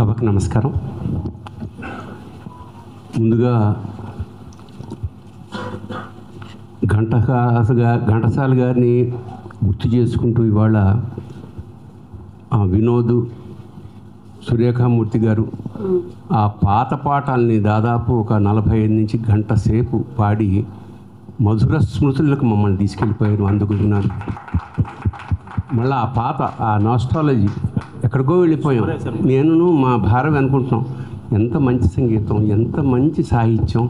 సభకు నమస్కారం. ముందుగా ఘంటసాల గారిని గుర్తు చేసుకుంటూ ఇవాళ వినోద్, సురేఖామూర్తి గారు ఆ పాత పాటల్ని దాదాపు ఒక 45 నుంచి గంట సేపు పాడి మధుర స్మృతులకు మమ్మల్ని తీసుకెళ్ళిపోయారు. అందుకు విన్నాను. మళ్ళీ ఆ పాత ఆ నాస్టాలజీ ఎక్కడికో వెళ్ళిపోయాం. నేను మా భారవి అనుకుంటున్నాం, ఎంత మంచి సంగీతం, ఎంత మంచి సాహిత్యం,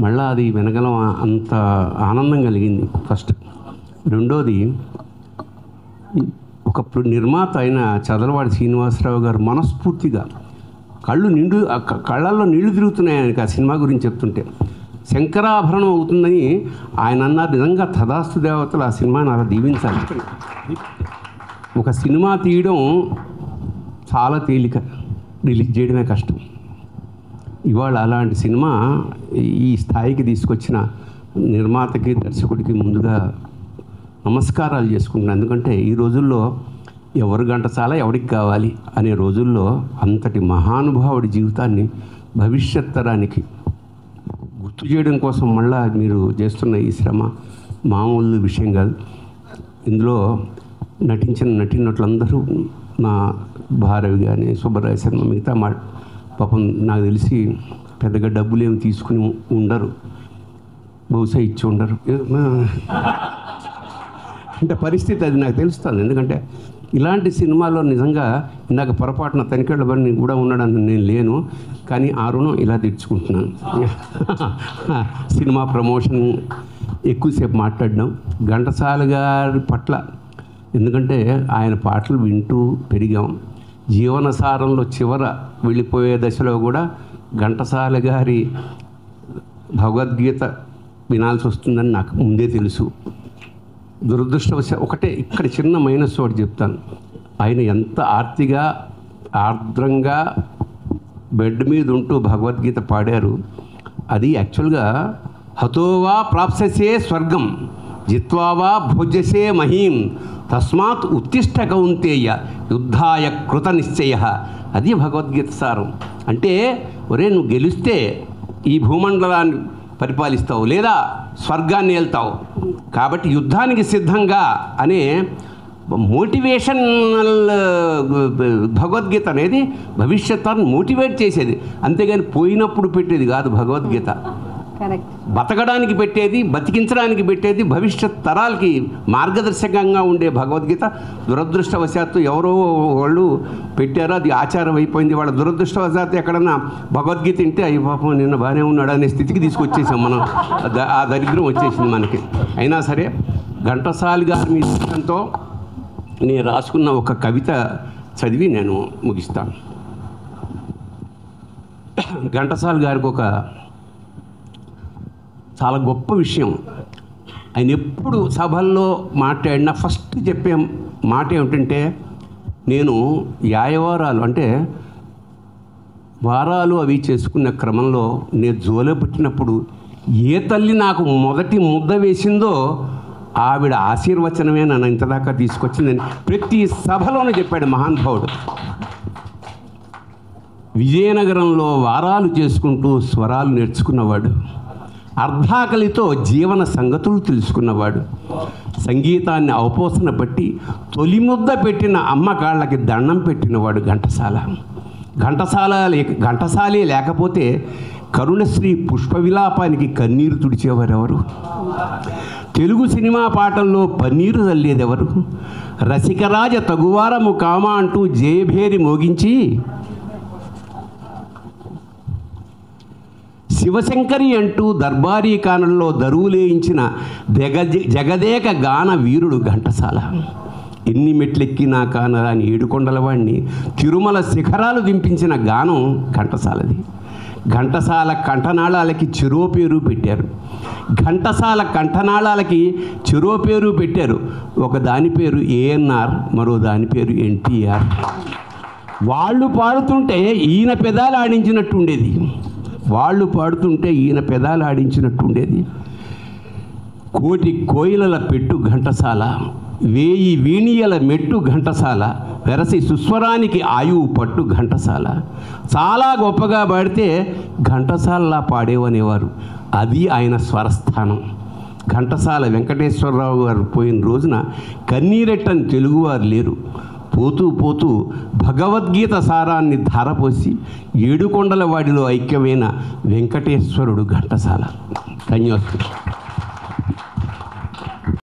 మళ్ళీ అది వినగలం, అంత ఆనందం కలిగింది ఫస్ట్. రెండోది, ఒక నిర్మాత అయిన చదలవాడి శ్రీనివాసరావు గారు మనస్ఫూర్తిగా కళ్ళల్లో నీళ్లు తిరుగుతున్నాయి ఆయనకి ఆ సినిమా గురించి చెప్తుంటే. శంకరాభరణం అవుతుందని ఆయన అన్నారు. నిజంగా తదాస్తు దేవతలు ఆ సినిమాని అలా దీవించాలి. ఒక సినిమా తీయడం చాలా తేలిక, రిలీజ్ చేయడమే కష్టం. ఇవాళ అలాంటి సినిమా ఈ స్థాయికి తీసుకొచ్చిన నిర్మాతకి, దర్శకుడికి ముందుగా నమస్కారాలు చేసుకుంటున్నాను. ఎందుకంటే ఈ రోజుల్లో ఎవరు ఘంటసాల ఎవరికి కావాలి అనే రోజుల్లో అంతటి మహానుభావుడి జీవితాన్ని భవిష్యత్ తరానికి గుర్తు చేయడం కోసం మళ్ళా మీరు చేస్తున్న ఈ శ్రమ మామూలు విషయం కాదు. ఇందులో నటించిన నటీనటులందరూ, నా భారవి కానీ, సుబ్బరాయ శర్మ, మిగతా పాపం నాకు తెలిసి పెద్దగా డబ్బులు ఏమి తీసుకుని ఉండరు, బహుశా ఇచ్చి ఉండరు. అంటే పరిస్థితి అది నాకు తెలుస్తుంది. ఎందుకంటే ఇలాంటి సినిమాలో నిజంగా ఇందాక పొరపాటున తనిఖీళ్ళ బండి కూడా ఉండడానికి నేను లేను, కానీ ఆ రుణం ఇలా తీర్చుకుంటున్నాను. సినిమా ప్రమోషన్ ఎక్కువసేపు మాట్లాడడం ఘంటసాల గారి పట్ల, ఎందుకంటే ఆయన పాటలు వింటూ పెరిగాం. జీవనసారంలో చివర వెళ్ళిపోయే దశలో కూడా ఘంటసాల గారి భగవద్గీత వినాల్సి వస్తుందని నాకు ముందే తెలుసు. దురదృష్టవశాత్తు ఒకటే ఇక్కడ చిన్న మైనస్ ఒకటి చెప్తాను. ఆయన ఎంత ఆర్ద్రంగా బెడ్ మీద ఉంటూ భగవద్గీత పాడారు. అది యాక్చువల్గా హతోవా ప్రాప్స్యసే స్వర్గం జిత్వావా భోజ్యసే మహీం తస్మాత్ ఉత్తిష్ట కౌంతేయ యుద్ధాయ కృత నిశ్చయ. అది భగవద్గీత సారం. అంటే ఒరే, నువ్వు గెలిస్తే ఈ భూమండలాన్ని పరిపాలిస్తావు, లేదా స్వర్గాన్ని వెళ్తావు, కాబట్టి యుద్ధానికి సిద్ధంగా అనే మోటివేషనల్ భగవద్గీత అనేది భవిష్యత్తును మోటివేట్ చేసేది, అంతేగాని పోయినప్పుడు పెట్టేది కాదు. భగవద్గీత బతకడానికి పెట్టేది, బతికించడానికి పెట్టేది, భవిష్యత్ తరాలకి మార్గదర్శకంగా ఉండే భగవద్గీత. దురదృష్టవశాత్తు ఎవరో వాళ్ళు పెట్టారో, అది ఆచారం అయిపోయింది. వాళ్ళ దురదృష్టవశాత్తు ఎక్కడన్నా భగవద్గీత తింటే అయ్యి పాపం నిన్న బాగానే ఉన్నాడు అనే స్థితికి తీసుకొచ్చేసాం మనం. ఆ దరిద్రం వచ్చేసింది మనకి. అయినా సరే ఘంటసాల గారి మీ ఇష్టంతో నేను రాసుకున్న ఒక కవిత చదివి నేను ముగిస్తాను. ఘంటసాల గారికి ఒక చాలా గొప్ప విషయం, ఆయన ఎప్పుడు సభల్లో మాట్లాడినా ఫస్ట్ చెప్పే మాట ఏమిటంటే, నేను యాయవారాలు అంటే వారాలు అవి చేసుకున్న క్రమంలో నేను జోలే పెట్టినప్పుడు ఏ తల్లి నాకు మొదటి ముద్ద వేసిందో ఆవిడ ఆశీర్వచనమే నన్ను ఇంతదాకా తీసుకొచ్చిందని ప్రతి సభలోనే చెప్పాడు మహానుభావుడు. విజయనగరంలో వారాలు చేసుకుంటూ స్వరాలు నేర్చుకున్నవాడు, అర్ధాకలితో జీవన సంగతులు తెలుసుకున్నవాడు, సంగీతాన్ని అవపోసన బట్టి తొలి ముద్ద పెట్టిన అమ్మ కాళ్ళకి దండం పెట్టినవాడు ఘంటసాల. ఘంటసాలే లేకపోతే కరుణశ్రీ పుష్ప విలాపానికి కన్నీరు తుడిచేవారెవరు? తెలుగు సినిమా పాటల్లో పన్నీరు చల్లేదెవరు? రసికరాజ తగువారము కామా అంటూ జయభేరి మోగించి శివశంకరి అంటూ దర్బారీ కానంలో దరువులేయించిన జగదేక గాన వీరుడు ఘంటసాల. ఎన్ని మెట్లెక్కినా కానరాని ఏడుకొండలవాణ్ణి తిరుమల శిఖరాలు దింపించిన గానం ఘంటసాలది. ఘంటసాల కంఠనాళాలకి చెరో పేరు పెట్టారు. ఘంటసాల కంఠనాళాలకి చెరో పేరు పెట్టారు. ఒక దాని పేరు ఏఎన్ఆర్, మరో దాని పేరు ఎన్టీఆర్. వాళ్ళు పాడుతుంటే ఈయన పెదాలు ఆడించినట్టు ఉండేది. కోటి కోయిలల పెట్టు ఘంటసాల, వేయి వీణియల మెట్టు ఘంటసాల, వెరసి సుస్వరానికి ఆయువు పట్టు ఘంటసాల. చాలా గొప్పగా పాడితే ఘంటసాలలా పాడేవనేవారు. అది ఆయన స్వరస్థానం. ఘంటసాల వెంకటేశ్వరరావు గారు పోయిన రోజున కన్నీరెట్టని తెలుగువారు లేరు. పోతూ పోతూ భగవద్గీత సారాన్ని ధారపోసి ఏడుకొండల వాడిలో ఐక్యమైన వెంకటేశ్వరుడు ఘంటసాల. ధన్యవాదాలు.